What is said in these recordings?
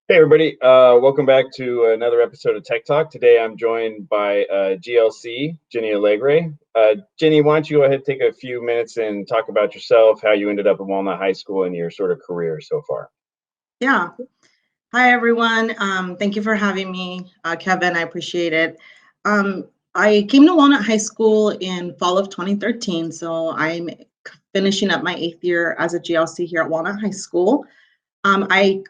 Hey everybody, welcome back to another episode of Tech Talk. Today I'm joined by GLC Jenny Alegre. Jenny, why don't you go ahead and take a few minutes and talk about yourself, how you ended up at Walnut High School and your sort of career so far. Yeah. Hi, everyone. Thank you for having me, Kevin. I appreciate it. I came to Walnut High School in fall of 2013, so I'm finishing up my 8th year as a GLC here at Walnut High School. I've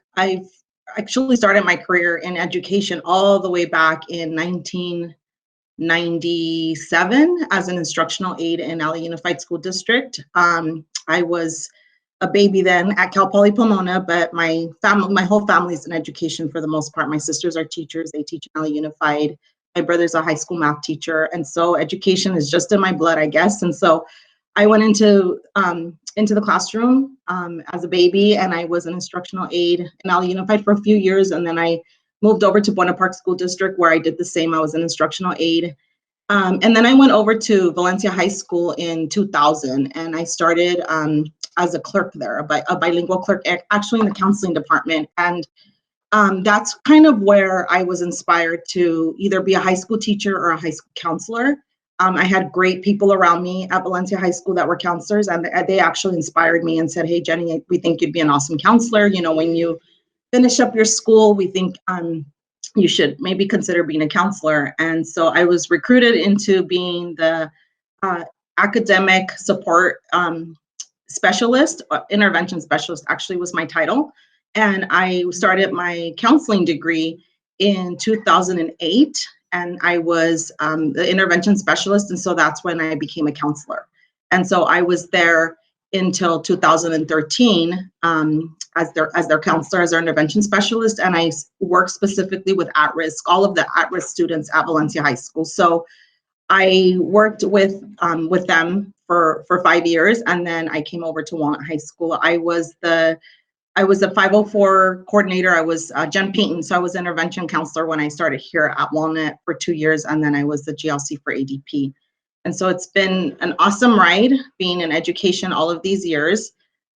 actually started my career in education all the way back in 1997 as an instructional aide in LA Unified School District. I was a baby then at Cal Poly Pomona, but my whole family's in education for the most part. My sisters are teachers; they teach in LA Unified. My brother's a high school math teacher, and so education is just in my blood, I guess. And so I went into the classroom as a baby, and I was an instructional aide in LA Unified for a few years, and then I moved over to Buena Park School District where I did the same. I was an instructional aide. And then I went over to Valencia High School in 2000, and I started as a clerk there, a bilingual clerk, actually in the counseling department. And that's kind of where I was inspired to either be a high school teacher or a high school counselor. I had great people around me at Valencia High School that were counselors, and they actually inspired me and said, "Hey, Jenny, we think you'd be an awesome counselor. You know, when you finish up your school, we think you should maybe consider being a counselor." And so I was recruited into being the academic support specialist, intervention specialist actually was my title. And I started my counseling degree in 2008, and I was the intervention specialist. And so that's when I became a counselor. And so I was there until 2013 as their counselor, as their intervention specialist, and I work specifically with all of the at-risk students at Valencia High School. So I worked with them for 5 years, and then I came over to Walnut High School. I was the 504 coordinator. I was Jen Payton, so I was intervention counselor when I started here at Walnut for 2 years, and then I was the GLC for ADP. And so it's been an awesome ride being in education all of these years.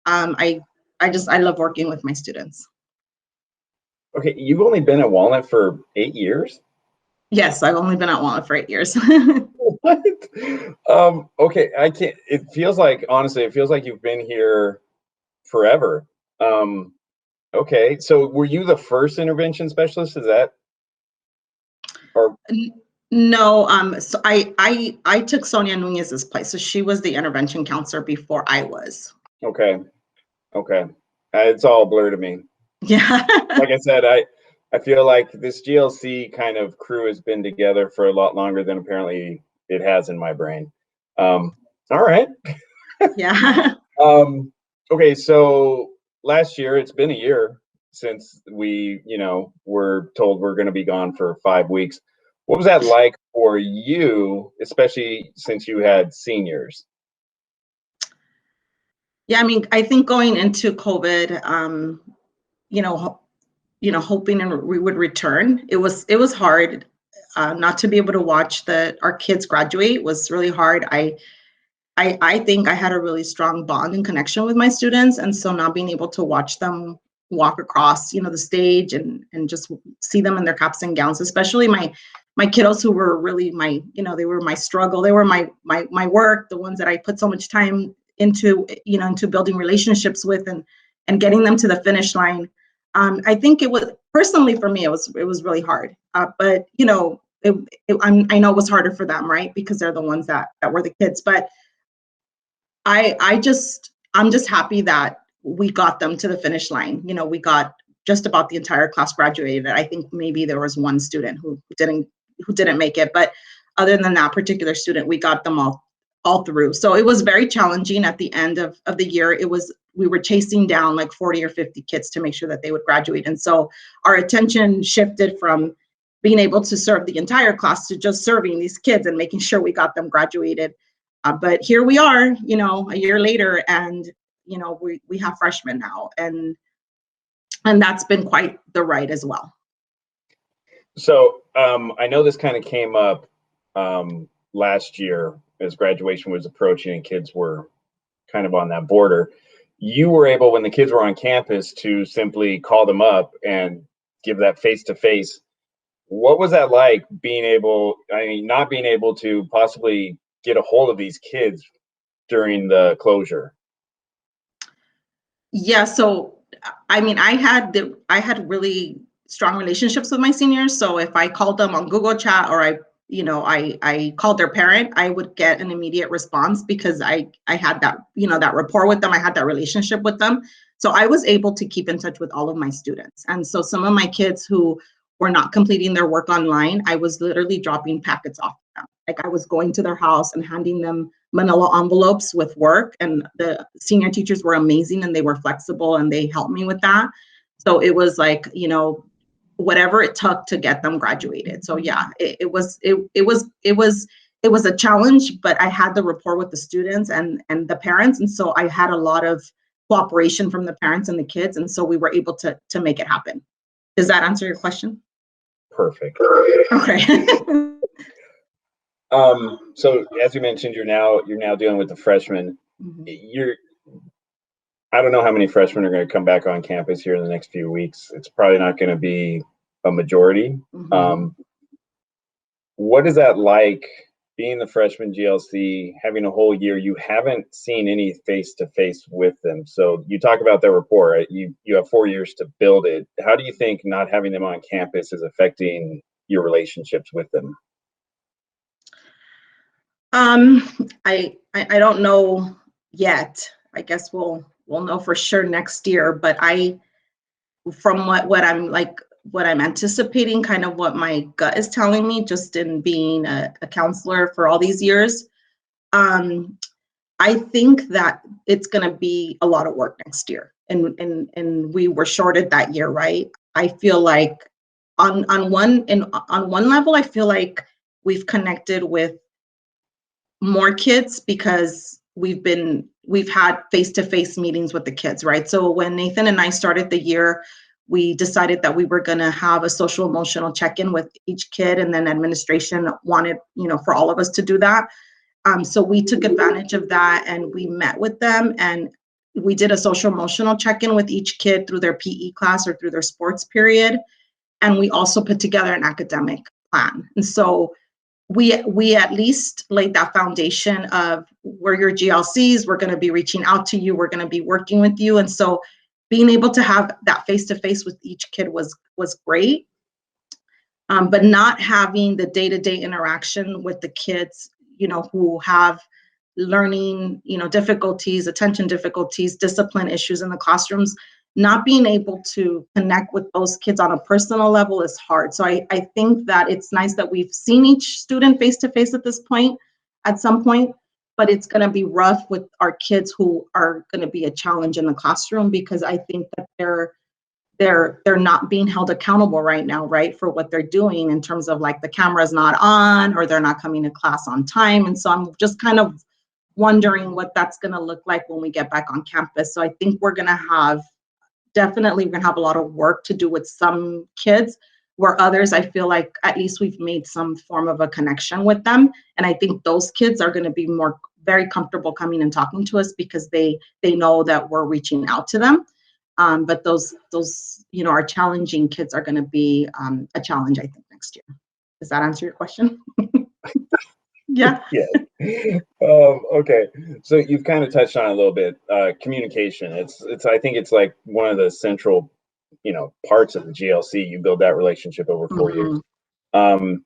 I love working with my students. Okay, you've only been at Walnut for 8 years? Yes, I've only been at Walnut for 8 years. What? Okay, I can't. It feels like, honestly, it feels like you've been here forever. Okay, so were you the first intervention specialist? Is that, or No, so I took Sonia Nunez's place. So she was the intervention counselor before I was. okay, okay, it's all blur to me. Yeah. Like I said, I feel like this GLC kind of crew has been together for a lot longer than apparently it has in my brain. All right. Yeah. Okay, so last year, it's been a year since we, were told we're going to be gone for 5 weeks. What was that like for you, especially since you had seniors? Yeah, I mean, I think going into COVID, you know, hoping and we would return. It was hard not to be able to watch our kids graduate was really hard. I think I had a really strong bond and connection with my students, and so not being able to watch them walk across, the stage and just see them in their caps and gowns, especially my kiddos who were really they were my struggle. They were my work, the ones that I put so much time into building relationships with and getting them to the finish line. I think it was personally for me, it was really hard. But I know it was harder for them, right? Because they're the ones that were the kids. But I'm just happy that we got them to the finish line. We got just about the entire class graduated. I think maybe there was one student who didn't make it, but other than that particular student, we got them all through. So it was very challenging at the end of the year. We were chasing down like 40 or 50 kids to make sure that they would graduate. And so our attention shifted from being able to serve the entire class to just serving these kids and making sure we got them graduated. But here we are, a year later, and we have freshmen now, and that's been quite the ride as well. So I know this kind of came up last year as graduation was approaching and kids were kind of on that border. You were able, when the kids were on campus, to simply call them up and give that face to face. What was that like not being able to possibly get a hold of these kids during the closure? Yeah, so I mean, I had really strong relationships with my seniors. So if I called them on Google Chat or I called their parent, I would get an immediate response because I had that, that rapport with them. I had that relationship with them. So I was able to keep in touch with all of my students. And so some of my kids who were not completing their work online, I was literally dropping packets off to them. Like I was going to their house and handing them manila envelopes with work, and the senior teachers were amazing and they were flexible and they helped me with that. So it was like, whatever it took to get them graduated. So yeah, it was a challenge, but I had the rapport with the students and the parents, and so I had a lot of cooperation from the parents and the kids, and so we were able to make it happen. Does that answer your question? Perfect. Okay. So as you mentioned, you're now dealing with the freshmen. Mhm. I don't know how many freshmen are going to come back on campus here in the next few weeks. It's probably not going to be a majority. Mhm. What is that like being the freshman GLC, having a whole year? You haven't seen any face to face with them. So you talk about their rapport, right? You have 4 years to build it. How do you think not having them on campus is affecting your relationships with them? I don't know yet. I guess we'll know for sure next year. But from what I'm anticipating, kind of what my gut is telling me, just in being a counselor for all these years, I think that it's going to be a lot of work next year, and we were shorted that year, right? I feel like on one level, I feel like we've connected with more kids because we've had face-to-face meetings with the kids, right? So when Nathan and I started the year, we decided that we were going to have a social emotional check-in with each kid, and then administration wanted, for all of us to do that. So we took advantage of that and we met with them, and we did a social emotional check-in with each kid through their PE class or through their sports period. And we also put together an academic plan. And so we at least laid that foundation of, we're your GLCs, we're going to be reaching out to you, we're going to be working with you. And so being able to have that face-to-face with each kid was great. But not having the day-to-day interaction with the kids, who have learning, difficulties, attention difficulties, discipline issues in the classrooms, not being able to connect with those kids on a personal level is hard. So I think that it's nice that we've seen each student face to face at this point, at some point, but it's going to be rough with our kids who are going to be a challenge in the classroom, because I think that they're not being held accountable right now, right, for what they're doing in terms of like the camera's not on or they're not coming to class on time. And so I'm just kind of wondering what that's going to look like when we get back on campus. So I think we're going to have a lot of work to do with some kids, where others, I feel like at least we've made some form of a connection with them. And I think those kids are going to be very comfortable coming and talking to us because they know that we're reaching out to them. But those our challenging kids are going to be a challenge, I think, next year. Does that answer your question? Yeah. Yeah. Okay. So you've kind of touched on it a little bit. Communication. I think it's like one of the central, parts of the GLC. You build that relationship over 4 years. Um,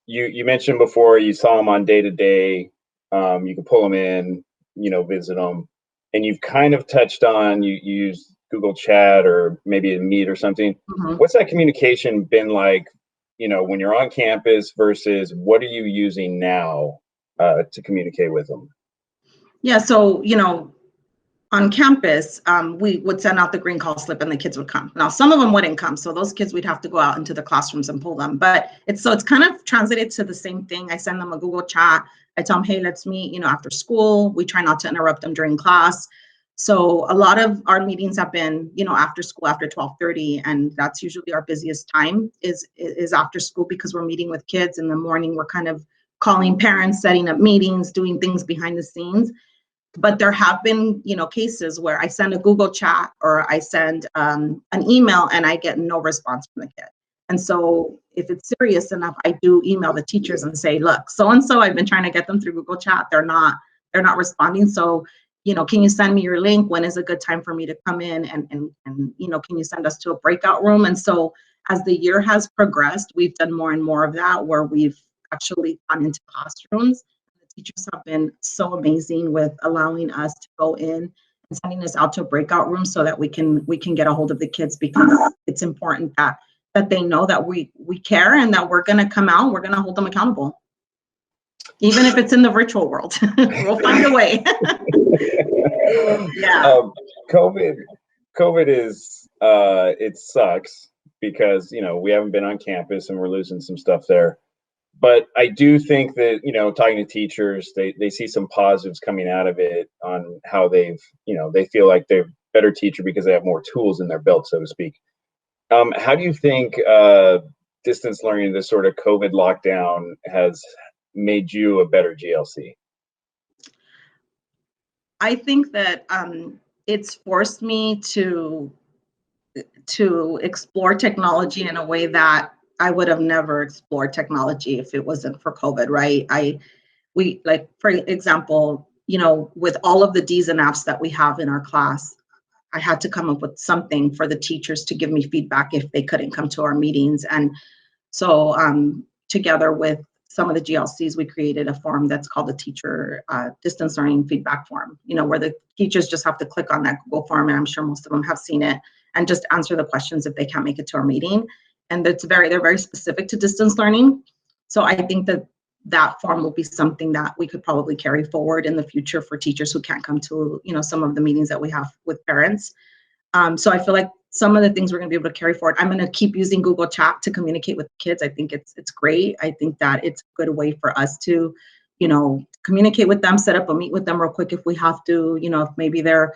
you mentioned before you saw them on day to day. You could pull them in, visit them, and you've kind of touched on you use Google Chat or maybe a Meet or something. What's that communication been like, when you're on campus versus what are you using now to communicate with them? Yeah. So, on campus, we would send out the green call slip and the kids would come. Now, some of them wouldn't come. So those kids, we'd have to go out into the classrooms and pull them. But it's kind of translated to the same thing. I send them a Google Chat. I tell them, hey, let's meet, after school. We try not to interrupt them during class. So a lot of our meetings have been, after school, after 12:30. And that's usually our busiest time is after school, because we're meeting with kids in the morning. We're kind of calling parents, setting up meetings, doing things behind the scenes. But there have been, cases where I send a Google chat or I send an email and I get no response from the kid. And so if it's serious enough, I do email the teachers and say, look, so-and-so, I've been trying to get them through Google chat. They're not responding. So, can you send me your link? When is a good time for me to come in and can you send us to a breakout room? And so as the year has progressed, we've done more and more of that, where we've actually gone into classrooms. The teachers have been so amazing with allowing us to go in and sending us out to a breakout room so that we can get a hold of the kids, because it's important that they know that we care and that we're going to come out, we're going to hold them accountable. Even if it's in the virtual world, we'll find a way. Yeah. COVID is, it sucks because, we haven't been on campus and we're losing some stuff there. But I do think that, talking to teachers, they see some positives coming out of it on how they've, they feel like they're a better teacher because they have more tools in their belt, so to speak. How do you think distance learning, this sort of COVID lockdown, has made you a better GLC? I think that it's forced me to explore technology in a way that I would have never explored technology if it wasn't for COVID, right? We, like, for example, with all of the Ds and Fs that we have in our class, I had to come up with something for the teachers to give me feedback if they couldn't come to our meetings. And so together with some of the GLCs, we created a form that's called the teacher distance learning feedback form, where the teachers just have to click on that Google form, and I'm sure most of them have seen it, and just answer the questions if they can't make it to our meeting. And they're very specific to distance learning. So I think that form will be something that we could probably carry forward in the future for teachers who can't come to, some of the meetings that we have with parents. So I feel like some of the things we're going to be able to carry forward. I'm going to keep using Google Chat to communicate with kids. I think it's great. I think that it's a good way for us to, communicate with them, set up a meet with them real quick if we have to, if maybe they're,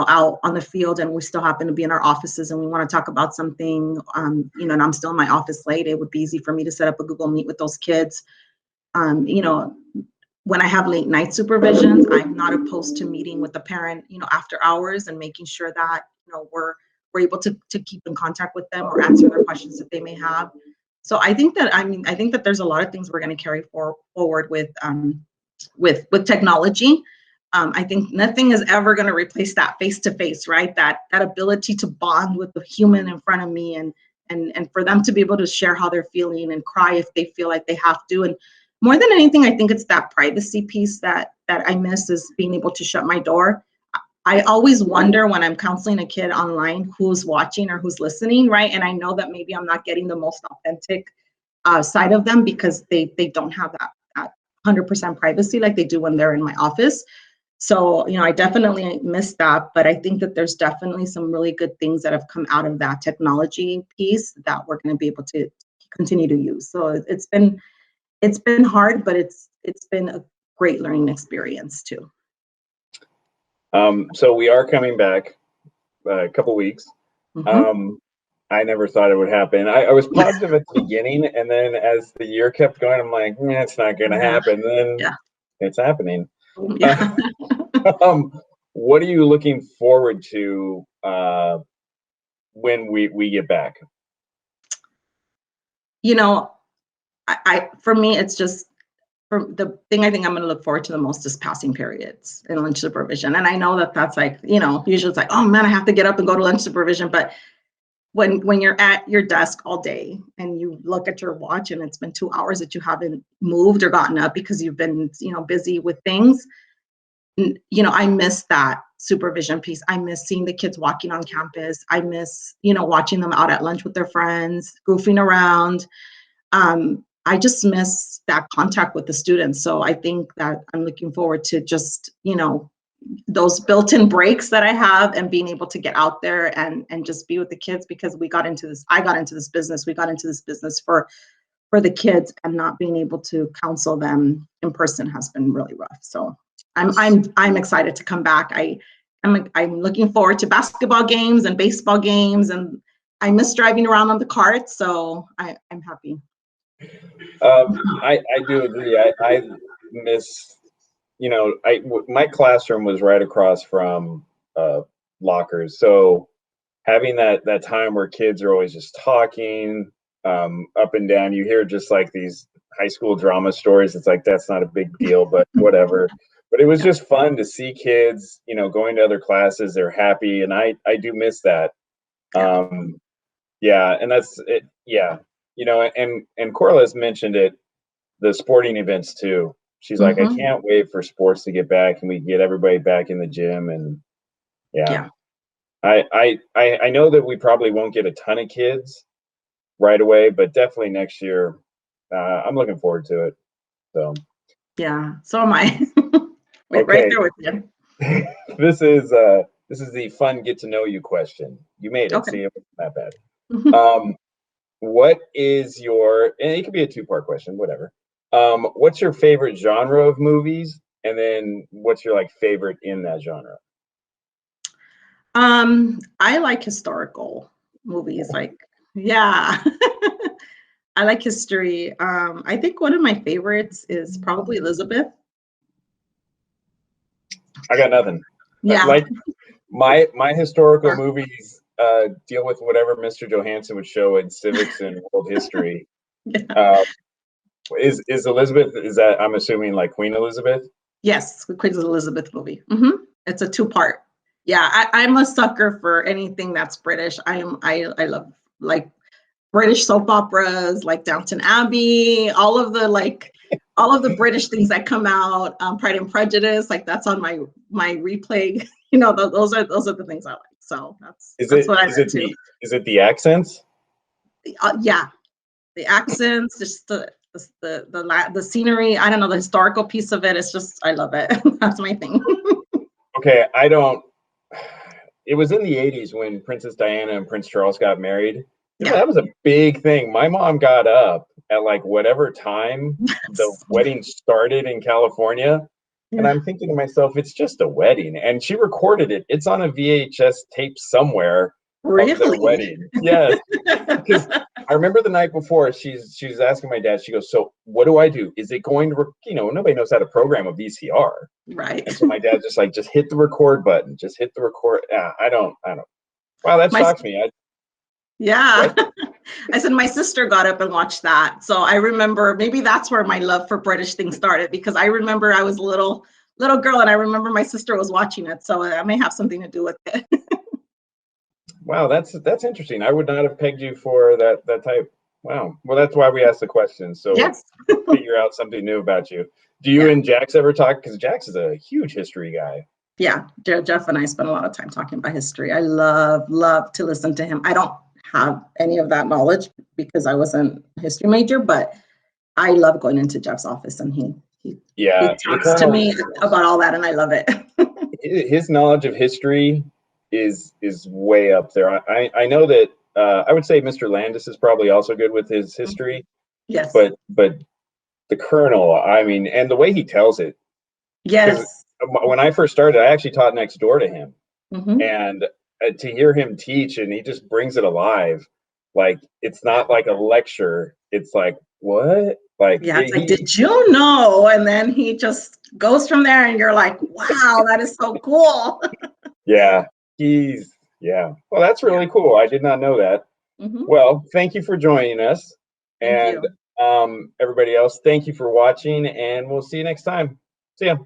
out on the field and we still happen to be in our offices and we want to talk about something, and I'm still in my office late, it would be easy for me to set up a Google Meet with those kids. When I have late night supervisions, I'm not opposed to meeting with the parent, after hours and making sure that, we're able to keep in contact with them or answer their questions that they may have. So I think that there's a lot of things we're going to carry forward with technology. I think nothing is ever going to replace that face-to-face, right? That ability to bond with the human in front of me and for them to be able to share how they're feeling and cry if they feel like they have to. And more than anything, I think it's that privacy piece that I miss, is being able to shut my door. I always wonder when I'm counseling a kid online who's watching or who's listening, right? And I know that maybe I'm not getting the most authentic side of them because they don't have that 100% privacy like they do when they're in my office. So, I definitely miss that, but I think that there's definitely some really good things that have come out of that technology piece that we're going to be able to continue to use. So it's been hard, but it's been a great learning experience too. So we are coming back a couple weeks. Mm-hmm. I never thought it would happen. I was positive at the beginning, and then as the year kept going, I'm like, it's not going to happen. Then it's happening. Yeah. What are you looking forward to when we get back? For me, it's just, the thing I think I'm going to look forward to the most is passing periods in lunch supervision. And I know that that's like, usually it's like, oh man, I have to get up and go to lunch supervision. But when you're at your desk all day and you look at your watch and it's been 2 hours that you haven't moved or gotten up because you've been, busy with things, I miss that supervision piece. I miss seeing the kids walking on campus. I miss, watching them out at lunch with their friends, goofing around. I just miss that contact with the students. So I think that I'm looking forward to just, those built-in breaks that I have and being able to get out there and just be with the kids, because I got into this business for the kids, and not being able to counsel them in person has been really rough. So I'm excited to come back. I'm looking forward to basketball games and baseball games, and I miss driving around on the cart. So I'm happy. I do agree. I miss you know, my classroom was right across from lockers, so having that time where kids are always just talking up and down, you hear just like these high school drama stories. It's like that's not a big deal, but whatever. But it was just fun to see kids, you know, going to other classes. They're happy, and I do miss that. Yeah. Yeah, and that's it. Yeah, you know, and Corliss mentioned it, the sporting events too. She's like, I Hmm. can't wait for sports to get back and we get everybody back in the gym. And yeah, Yeah. I know that we probably won't get a ton of kids right away, but definitely next year, I'm looking forward to it. So Yeah. So am I. Right okay, there with you. this is the fun get to know you question. You made it. Okay. See, it wasn't that bad. What is your, and it could be a two-part question, whatever. What's your favorite genre of movies? And then what's your like favorite in that genre? I like historical movies. Like, yeah. I like history. I think one of my favorites is probably Elizabeth. I got nothing. Yeah. Like my historical Or- movies deal with whatever Mr. Johansson would show in civics and world history. yeah. Uh, is Elizabeth, is that, I'm assuming, like Queen Elizabeth? Yes, the Queen Elizabeth movie. It's a two-part. Yeah, I'm a sucker for anything that's British. I love like British soap operas, like Downton Abbey, all of the British things that come out, Pride and Prejudice, like that's on my replay. You know, those are the things I like. So that's what I'm into. Is it the accents? Yeah, the accents, just the scenery. I don't know, the historical piece of it. It's just I love it. That's my thing. Okay, I don't. It was in the 80s when Princess Diana and Prince Charles got married. You know, Yeah. that was a big thing. My mom got up at like whatever time the Yes. wedding started in California. And Yeah. I'm thinking to myself, it's just a wedding. And she recorded it. It's on a VHS tape somewhere of their Really? wedding. Yes. Because I remember the night before, she's asking my dad, she goes, so what do I do? Is it going to, you know, nobody knows how to program a VCR. Right. And so my dad just like, just hit the record button, just hit the record. Yeah, I don't. Wow, that My shocks me. Yeah. What? I said my sister got up and watched that. So I remember maybe that's where my love for British things started because I remember I was a little girl and I remember my sister was watching it. So that may have something to do with it. Wow, that's interesting. I would not have pegged you for that type. Wow. Well, that's why we asked the question. So Yes. figure out something new about you. Do you Yeah. and Jax ever talk? Because Jax is a huge history guy. Yeah. Jeff and I spent a lot of time talking about history. I love to listen to him. I don't have any of that knowledge because I wasn't a history major, but I love going into Jeff's office and he Yeah, the talks to Colonel, me about all that and I love it. his knowledge of history is way up there. I know that I would say Mr. Landis is probably also good with his history, Yes. but the Colonel, I mean, and the way he tells it, because Yes. when I first started, I actually taught next door to him, Hmm. and to hear him teach and he just brings it alive, like it's not like a lecture. It's like what? Like Yeah, it's like, did you know? And then he just goes from there, and you're like, wow, that is so cool. yeah, yeah. Well, that's Yeah. really cool. I did not know that. Hmm. Well, thank you for joining us, Thank and you. everybody else, thank you for watching, and we'll see you next time. See ya.